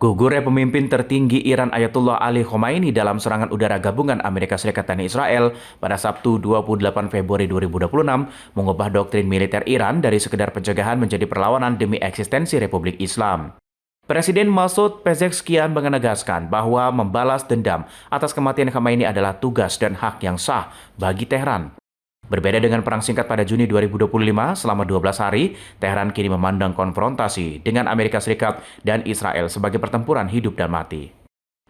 Gugurnya pemimpin tertinggi Iran Ayatollah Ali Khomeini dalam serangan udara gabungan Amerika Serikat dan Israel pada Sabtu 28 Februari 2026 mengubah doktrin militer Iran dari sekedar pencegahan menjadi perlawanan demi eksistensi Republik Islam. Presiden Masoud Pezeshkian menegaskan bahwa membalas dendam atas kematian Khomeini adalah tugas dan hak yang sah bagi Teheran. Berbeda dengan perang singkat pada Juni 2025, selama 12 hari, Teheran kini memandang konfrontasi dengan Amerika Serikat dan Israel sebagai pertempuran hidup dan mati.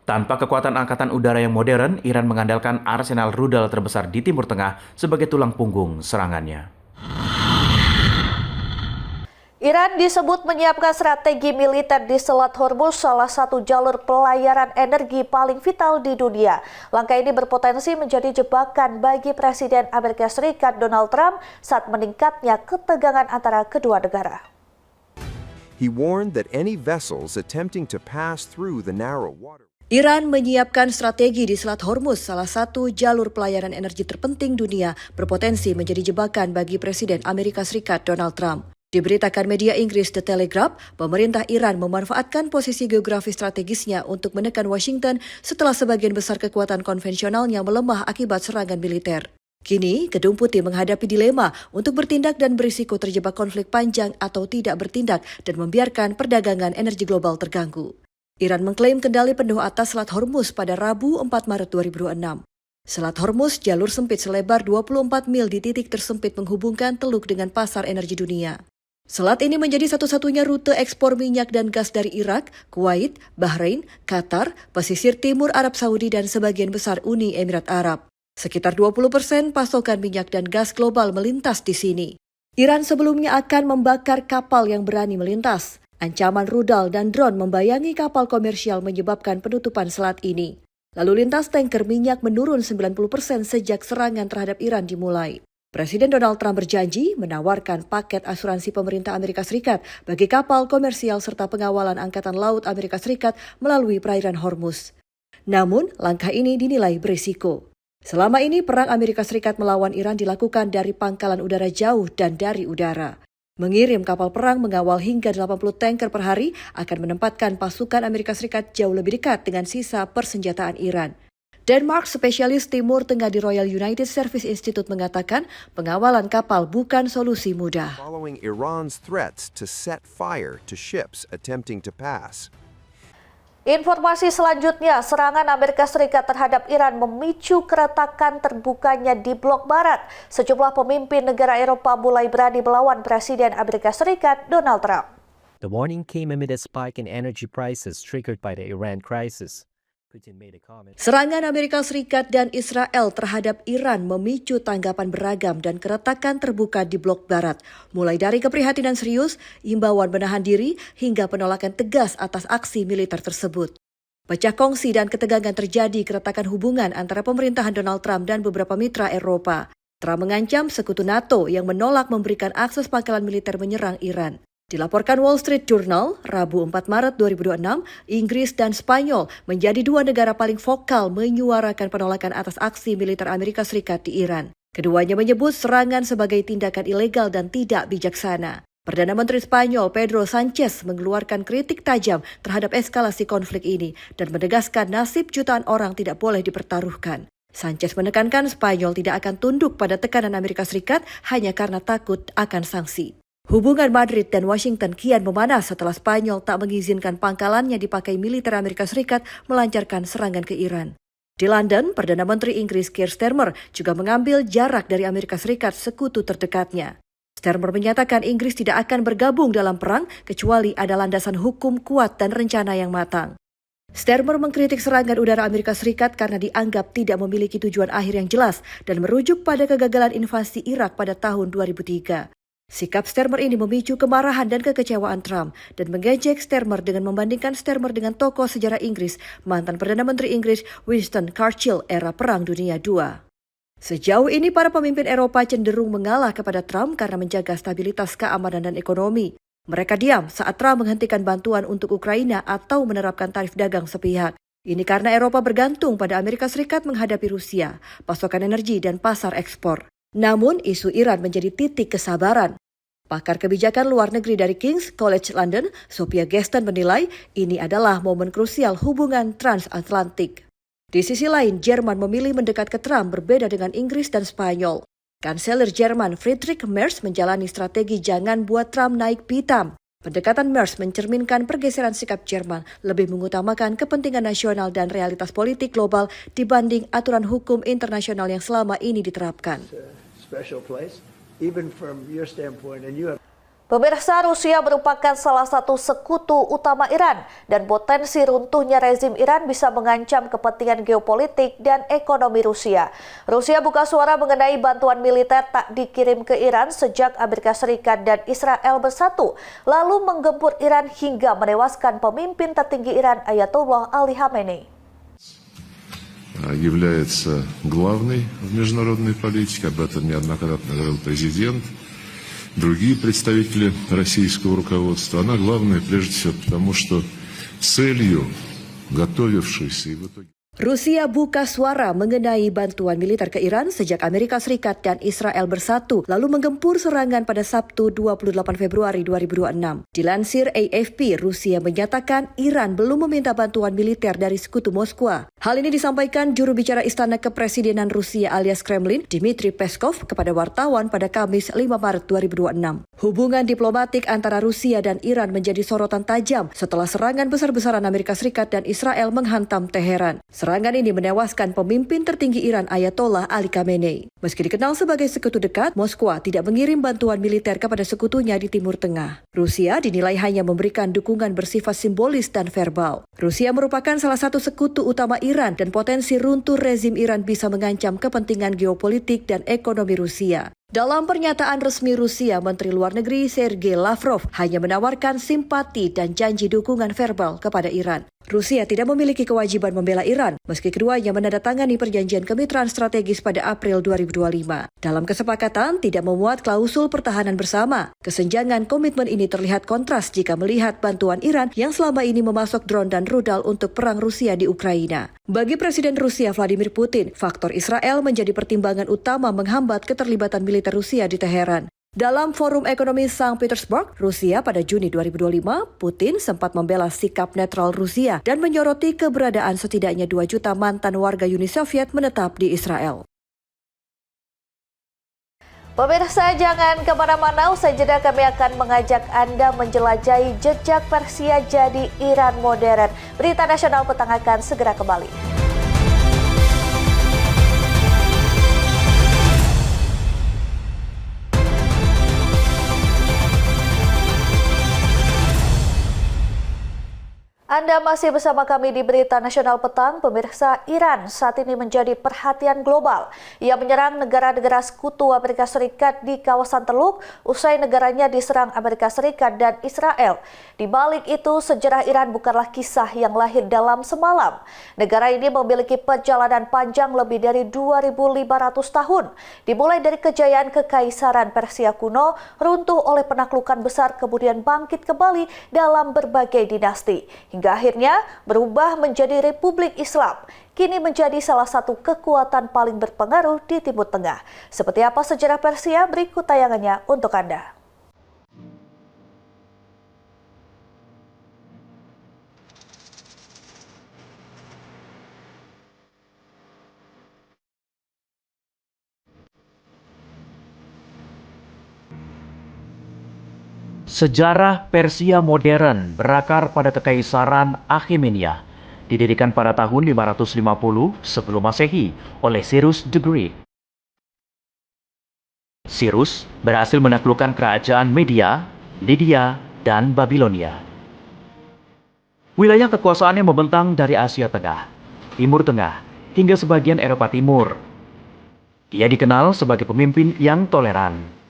Tanpa kekuatan angkatan udara yang modern, Iran mengandalkan arsenal rudal terbesar di Timur Tengah sebagai tulang punggung serangannya. Iran disebut menyiapkan strategi militer di Selat Hormuz, salah satu jalur pelayaran energi paling vital di dunia. Langkah ini berpotensi menjadi jebakan bagi Presiden Amerika Serikat Donald Trump saat meningkatnya ketegangan antara kedua negara. He warned that any vessels attempting to pass through the narrow water. Iran menyiapkan strategi di Selat Hormuz, salah satu jalur pelayaran energi terpenting dunia, berpotensi menjadi jebakan bagi Presiden Amerika Serikat Donald Trump. Diberitakan media Inggris The Telegraph, pemerintah Iran memanfaatkan posisi geografi strategisnya untuk menekan Washington setelah sebagian besar kekuatan konvensionalnya melemah akibat serangan militer. Kini, Gedung Putih menghadapi dilema untuk bertindak dan berisiko terjebak konflik panjang atau tidak bertindak dan membiarkan perdagangan energi global terganggu. Iran mengklaim kendali penuh atas Selat Hormuz pada Rabu 4 Maret 2026. Selat Hormuz, jalur sempit selebar 24 mil di titik tersempit menghubungkan Teluk dengan pasar energi dunia. Selat ini menjadi satu-satunya rute ekspor minyak dan gas dari Irak, Kuwait, Bahrain, Qatar, pesisir timur Arab Saudi dan sebagian besar Uni Emirat Arab. Sekitar 20% pasokan minyak dan gas global melintas di sini. Iran sebelumnya akan membakar kapal yang berani melintas. Ancaman rudal dan drone membayangi kapal komersial menyebabkan penutupan selat ini. Lalu lintas tanker minyak menurun 90% sejak serangan terhadap Iran dimulai. Presiden Donald Trump berjanji menawarkan paket asuransi pemerintah Amerika Serikat bagi kapal komersial serta pengawalan Angkatan Laut Amerika Serikat melalui perairan Hormuz. Namun, langkah ini dinilai berisiko. Selama ini, perang Amerika Serikat melawan Iran dilakukan dari pangkalan udara jauh dan dari udara. Mengirim kapal perang mengawal hingga 80 tanker per hari akan menempatkan pasukan Amerika Serikat jauh lebih dekat dengan sisa persenjataan Iran. Denmark, spesialis Timur Tengah di Royal United Service Institute mengatakan pengawalan kapal bukan solusi mudah. Following Iran's threats to set fire to ships attempting to pass. Informasi selanjutnya, serangan Amerika Serikat terhadap Iran memicu keretakan terbukanya di blok barat. Sejumlah pemimpin negara Eropa mulai berani melawan Presiden Amerika Serikat Donald Trump. The warning came amid a spike in energy prices triggered by the Iran crisis. Serangan Amerika Serikat dan Israel terhadap Iran memicu tanggapan beragam dan keretakan terbuka di blok barat, mulai dari keprihatinan serius, imbauan menahan diri, hingga penolakan tegas atas aksi militer tersebut. Pecah kongsi dan ketegangan terjadi keretakan hubungan antara pemerintahan Donald Trump dan beberapa mitra Eropa. Trump mengancam sekutu NATO yang menolak memberikan akses pangkalan militer menyerang Iran. Dilaporkan Wall Street Journal, Rabu 4 Maret 2026, Inggris dan Spanyol menjadi dua negara paling vokal menyuarakan penolakan atas aksi militer Amerika Serikat di Iran. Keduanya menyebut serangan sebagai tindakan ilegal dan tidak bijaksana. Perdana Menteri Spanyol Pedro Sánchez mengeluarkan kritik tajam terhadap eskalasi konflik ini dan menegaskan nasib jutaan orang tidak boleh dipertaruhkan. Sánchez menekankan Spanyol tidak akan tunduk pada tekanan Amerika Serikat hanya karena takut akan sanksi. Hubungan Madrid dan Washington kian memanas setelah Spanyol tak mengizinkan pangkalannya dipakai militer Amerika Serikat melancarkan serangan ke Iran. Di London, Perdana Menteri Inggris Keir Starmer juga mengambil jarak dari Amerika Serikat, sekutu terdekatnya. Starmer menyatakan Inggris tidak akan bergabung dalam perang kecuali ada landasan hukum kuat dan rencana yang matang. Starmer mengkritik serangan udara Amerika Serikat karena dianggap tidak memiliki tujuan akhir yang jelas dan merujuk pada kegagalan invasi Irak pada tahun 2003. Sikap Starmer ini memicu kemarahan dan kekecewaan Trump dan mengejek Starmer dengan membandingkan Starmer dengan tokoh sejarah Inggris, mantan Perdana Menteri Inggris Winston Churchill era Perang Dunia II. Sejauh ini para pemimpin Eropa cenderung mengalah kepada Trump karena menjaga stabilitas keamanan dan ekonomi. Mereka diam saat Trump menghentikan bantuan untuk Ukraina atau menerapkan tarif dagang sepihak. Ini karena Eropa bergantung pada Amerika Serikat menghadapi Rusia, pasokan energi dan pasar ekspor. Namun, isu Iran menjadi titik kesabaran. Pakar kebijakan luar negeri dari King's College London, Sophia Gaston menilai ini adalah momen krusial hubungan transatlantik. Di sisi lain, Jerman memilih mendekat ke Trump berbeda dengan Inggris dan Spanyol. Kanselir Jerman Friedrich Merz menjalani strategi jangan buat Trump naik pitam. Pendekatan Merz mencerminkan pergeseran sikap Jerman lebih mengutamakan kepentingan nasional dan realitas politik global dibanding aturan hukum internasional yang selama ini diterapkan. Pemirsa, Rusia merupakan salah satu sekutu utama Iran dan potensi runtuhnya rezim Iran bisa mengancam kepentingan geopolitik dan ekonomi Rusia. Rusia buka suara mengenai bantuan militer tak dikirim ke Iran sejak Amerika Serikat dan Israel bersatu, lalu menggempur Iran hingga menewaskan pemimpin tertinggi Iran Ayatollah Ali Khamenei. Является главной в международной политике, об этом неоднократно говорил президент, другие представители российского руководства. Она главная прежде всего потому, что целью готовившейся и в итоге... Rusia buka suara mengenai bantuan militer ke Iran sejak Amerika Serikat dan Israel bersatu, lalu menggempur serangan pada Sabtu 28 Februari 2026. Dilansir AFP, Rusia menyatakan Iran belum meminta bantuan militer dari sekutu Moskwa. Hal ini disampaikan juru bicara Istana Kepresidenan Rusia alias Kremlin, Dmitry Peskov, kepada wartawan pada Kamis 5 Maret 2026. Hubungan diplomatik antara Rusia dan Iran menjadi sorotan tajam setelah serangan besar-besaran Amerika Serikat dan Israel menghantam Teheran. Serangan ini menewaskan pemimpin tertinggi Iran Ayatollah Ali Khamenei. Meski dikenal sebagai sekutu dekat, Moskwa tidak mengirim bantuan militer kepada sekutunya di Timur Tengah. Rusia dinilai hanya memberikan dukungan bersifat simbolis dan verbal. Rusia merupakan salah satu sekutu utama Iran dan potensi runtuh rezim Iran bisa mengancam kepentingan geopolitik dan ekonomi Rusia. Dalam pernyataan resmi Rusia, Menteri Luar Negeri Sergei Lavrov hanya menawarkan simpati dan janji dukungan verbal kepada Iran. Rusia tidak memiliki kewajiban membela Iran, meski keduanya menandatangani perjanjian kemitraan strategis pada April 2025. Dalam kesepakatan, tidak memuat klausul pertahanan bersama. Kesenjangan komitmen ini terlihat kontras jika melihat bantuan Iran yang selama ini memasok drone dan rudal untuk perang Rusia di Ukraina. Bagi Presiden Rusia Vladimir Putin, faktor Israel menjadi pertimbangan utama menghambat keterlibatan militer Rusia di Teheran. Dalam Forum Ekonomi St. Petersburg, Rusia pada Juni 2025, Putin sempat membela sikap netral Rusia dan menyoroti keberadaan setidaknya 2 juta mantan warga Uni Soviet menetap di Israel. Pemirsa, jangan kemana-mana, usai jeda kami akan mengajak Anda menjelajahi jejak Persia jadi Iran modern. Berita Nasional Petang akan segera kembali. Anda masih bersama kami di Berita Nasional Petang. Pemirsa, Iran saat ini menjadi perhatian global. Ia menyerang negara-negara sekutu Amerika Serikat di kawasan Teluk usai negaranya diserang Amerika Serikat dan Israel. Di balik itu, sejarah Iran bukanlah kisah yang lahir dalam semalam. Negara ini memiliki perjalanan panjang lebih dari 2.500 tahun. Dimulai dari kejayaan Kekaisaran Persia kuno, runtuh oleh penaklukan besar, kemudian bangkit kembali dalam berbagai dinasti. Hingga akhirnya berubah menjadi Republik Islam. Kini menjadi salah satu kekuatan paling berpengaruh di Timur Tengah. Seperti apa sejarah Persia? Berikut tayangannya untuk Anda. Sejarah Persia modern berakar pada Kekaisaran Achaemenid, didirikan pada tahun 550 sebelum Masehi oleh Cyrus the Great. Cyrus berhasil menaklukkan kerajaan Media, Lydia, dan Babilonia. Wilayah kekuasaannya membentang dari Asia Tengah, Timur Tengah, hingga sebagian Eropa Timur. Ia dikenal sebagai pemimpin yang toleran.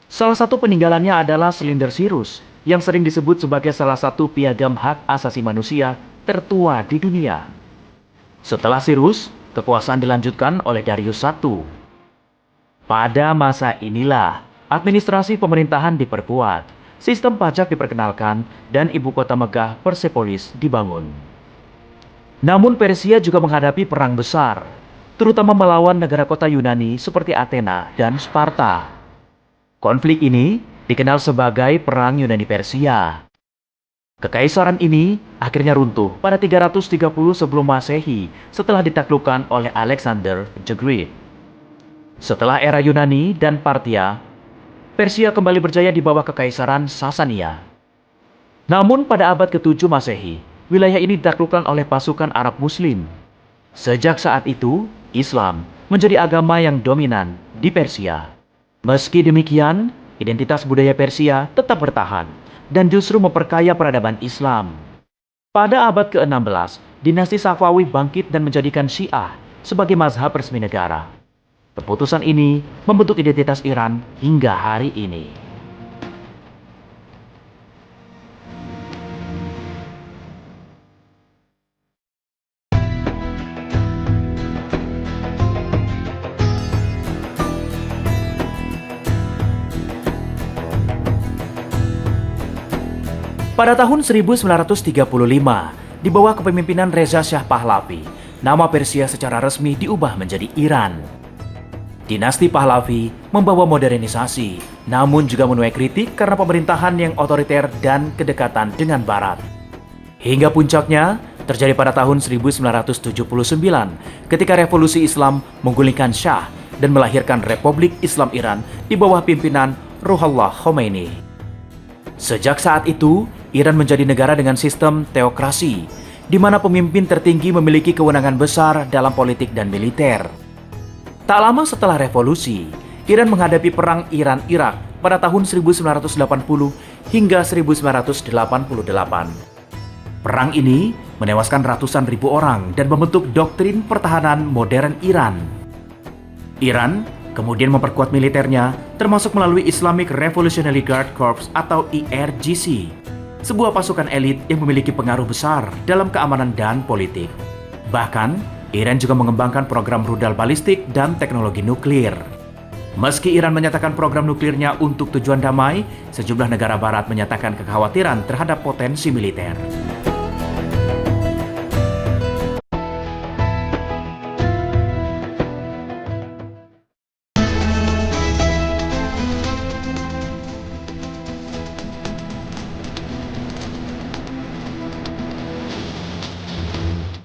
Salah satu peninggalannya adalah silinder Cyrus, yang sering disebut sebagai salah satu piagam hak asasi manusia tertua di dunia. Setelah Cyrus, kekuasaan dilanjutkan oleh Darius I. Pada masa inilah, administrasi pemerintahan diperkuat, sistem pajak diperkenalkan, dan ibu kota megah Persepolis dibangun. Namun Persia juga menghadapi perang besar, terutama melawan negara kota Yunani seperti Athena dan Sparta. Konflik ini dikenal sebagai Perang Yunani-Persia. Kekaisaran ini akhirnya runtuh pada 330 sebelum Masehi setelah ditaklukkan oleh Alexander the Great. Setelah era Yunani dan Parthia, Persia kembali berjaya di bawah Kekaisaran Sasania. Namun pada abad ke-7 Masehi, wilayah ini ditaklukkan oleh pasukan Arab Muslim. Sejak saat itu, Islam menjadi agama yang dominan di Persia. Meski demikian, identitas budaya Persia tetap bertahan dan justru memperkaya peradaban Islam. Pada abad ke-16, dinasti Safawi bangkit dan menjadikan Syiah sebagai mazhab resmi negara. Keputusan ini membentuk identitas Iran hingga hari ini. Pada tahun 1935, di bawah kepemimpinan Reza Shah Pahlavi, nama Persia secara resmi diubah menjadi Iran. Dinasti Pahlavi membawa modernisasi, namun juga menuai kritik karena pemerintahan yang otoriter dan kedekatan dengan Barat. Hingga puncaknya terjadi pada tahun 1979, ketika revolusi Islam menggulingkan Shah dan melahirkan Republik Islam Iran di bawah pimpinan Ruhollah Khomeini. Sejak saat itu, Iran menjadi negara dengan sistem teokrasi, di mana pemimpin tertinggi memiliki kewenangan besar dalam politik dan militer. Tak lama setelah revolusi, Iran menghadapi perang Iran-Irak pada tahun 1980 hingga 1988. Perang ini menewaskan ratusan ribu orang dan membentuk doktrin pertahanan modern Iran. Iran kemudian memperkuat militernya, termasuk melalui Islamic Revolutionary Guard Corps atau IRGC. sebuah pasukan elit yang memiliki pengaruh besar dalam keamanan dan politik. Bahkan, Iran juga mengembangkan program rudal balistik dan teknologi nuklir. Meski Iran menyatakan program nuklirnya untuk tujuan damai, sejumlah negara barat menyatakan kekhawatiran terhadap potensi militer.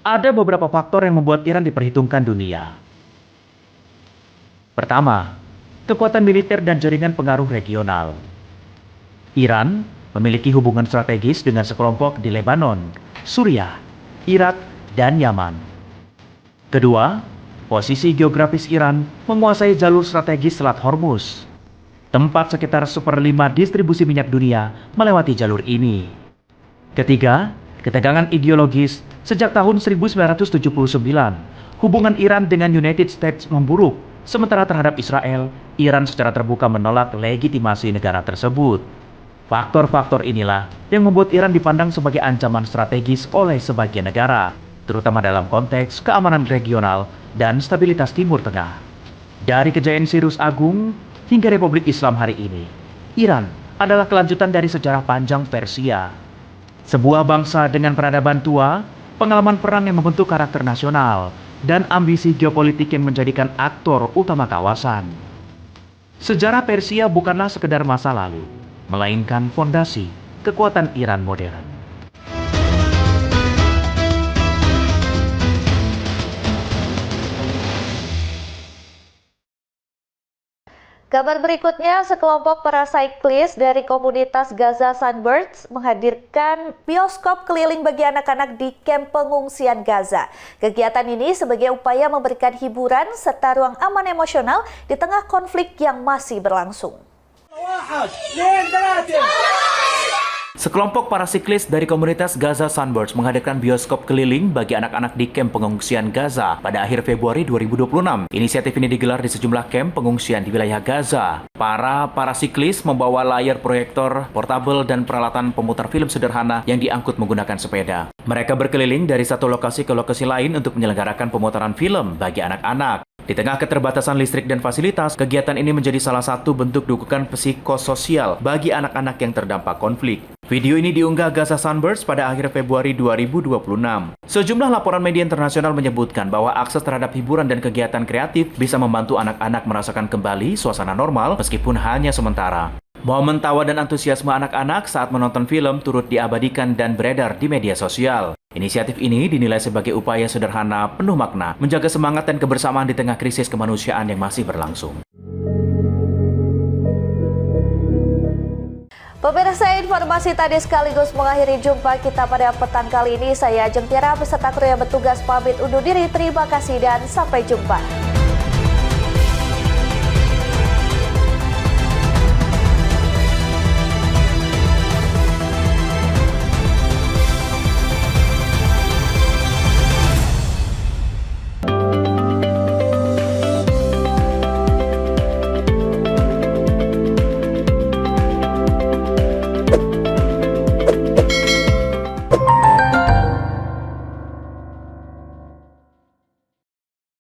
Ada beberapa faktor yang membuat Iran diperhitungkan dunia. Pertama, kekuatan militer dan jaringan pengaruh regional. Iran memiliki hubungan strategis dengan sekelompok di Lebanon, Suriah, Irak, dan Yaman. Kedua, posisi geografis Iran menguasai jalur strategis Selat Hormuz. Tempat sekitar 1/5 distribusi minyak dunia melewati jalur ini. Ketiga, ketegangan ideologis. Sejak tahun 1979, hubungan Iran dengan United States memburuk, sementara terhadap Israel, Iran secara terbuka menolak legitimasi negara tersebut. Faktor-faktor inilah yang membuat Iran dipandang sebagai ancaman strategis oleh sebagian negara, terutama dalam konteks keamanan regional dan stabilitas Timur Tengah. Dari kejayaan Sirus Agung hingga Republik Islam hari ini, Iran adalah kelanjutan dari sejarah panjang Persia. Sebuah bangsa dengan peradaban tua, pengalaman perang yang membentuk karakter nasional, dan ambisi geopolitik yang menjadikan aktor utama kawasan. Sejarah Persia bukanlah sekedar masa lalu, melainkan fondasi kekuatan Iran modern. Kabar berikutnya, sekelompok para siklis dari komunitas Gaza Sunbirds menghadirkan bioskop keliling bagi anak-anak di kamp pengungsian Gaza. Kegiatan ini sebagai upaya memberikan hiburan serta ruang aman emosional di tengah konflik yang masih berlangsung. Sekelompok para siklis dari komunitas Gaza Sunbirds menghadirkan bioskop keliling bagi anak-anak di kamp pengungsian Gaza pada akhir Februari 2026. Inisiatif ini digelar di sejumlah kamp pengungsian di wilayah Gaza. Para siklis membawa layar proyektor, portabel, dan peralatan pemutar film sederhana yang diangkut menggunakan sepeda. Mereka berkeliling dari satu lokasi ke lokasi lain untuk menyelenggarakan pemutaran film bagi anak-anak. Di tengah keterbatasan listrik dan fasilitas, kegiatan ini menjadi salah satu bentuk dukungan psikososial bagi anak-anak yang terdampak konflik. Video ini diunggah Gaza Sunbirds pada akhir Februari 2026. Sejumlah laporan media internasional menyebutkan bahwa akses terhadap hiburan dan kegiatan kreatif bisa membantu anak-anak merasakan kembali suasana normal meskipun hanya sementara. Momen tawa dan antusiasme anak-anak saat menonton film turut diabadikan dan beredar di media sosial. Inisiatif ini dinilai sebagai upaya sederhana penuh makna, menjaga semangat dan kebersamaan di tengah krisis kemanusiaan yang masih berlangsung. Pemirsa, informasi tadi sekaligus mengakhiri jumpa kita pada petang kali ini. Saya Ajeng Tiara beserta kru yang bertugas pamit undur diri. Terima kasih dan sampai jumpa.